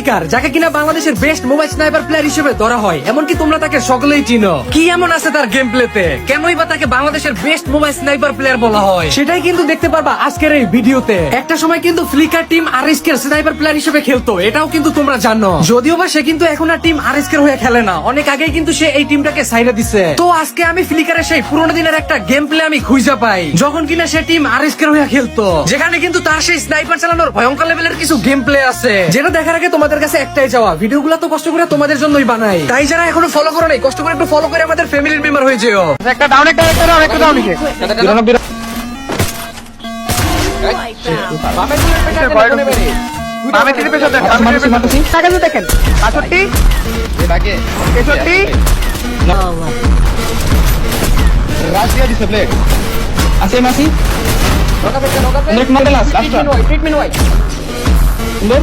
Flicker, যাকে কিনা বাংলাদেশের বেস্ট মোবাইল স্নাইপার প্লেয়ার হিসেবে ধরা হয়। এমনকি তোমরা তাকে সকলেই চিনো। কি এমন আছে তার গেম প্লেতে, কেনই বা তাকে বাংলাদেশের বেস্ট মোবাইল স্নাইপার প্লেয়ার বলা হয়, সেটাই কিন্তু দেখতে পারবা আজকের এই ভিডিওতে। একটা সময় কিন্তু ফ্লিকার টিম আরএসকে এর স্নাইপার প্লেয়ার হিসেবে খেলতো, এটাও কিন্তু তোমরা জানো। যদিও বা সে কিন্তু এখন আর টিম আরএসকে এর হয়ে খেলে না, অনেক আগেই কিন্তু সে এই টিমটাকে সাইডে দিছে। তো আজকে আমি ফ্লিকারের সেই পুরোনো দিনের একটা গেম প্লে আমি খুঁজে পাই, যখন কিনা সে টিম আরএসকে এর হয়ে খেলতো, যেখানে কিন্তু তার সেই স্নাইপার চালানোর ভয়ঙ্কর লেভেলের কিছু গেম প্লে আছে, যেটা দেখার আগে তোমাদের কাছে একটাই চাওয়া, ভিডিওগুলো তো কষ্ট করে তোমাদের জন্যই বানাই, তাই যারা এখনো ফলো করো নাই, কষ্ট করে একটু ফলো করে আমাদের ফ্যামিলির মেম্বার হয়ে যেও। একটা ডাউন একটা ডাউন একটা ডাউন লিখে বামে থেকে পেছনে দেখেন, বামে থেকে পেছনে টাকা দিয়ে দেখেন 65 এটাকে 63 রাশিয়া দিছে ব্লেড আছে মাসি নকা পেছে ব্লেড মারতে লাস্ট ট্রিটমেন্ট হয় সুন্দর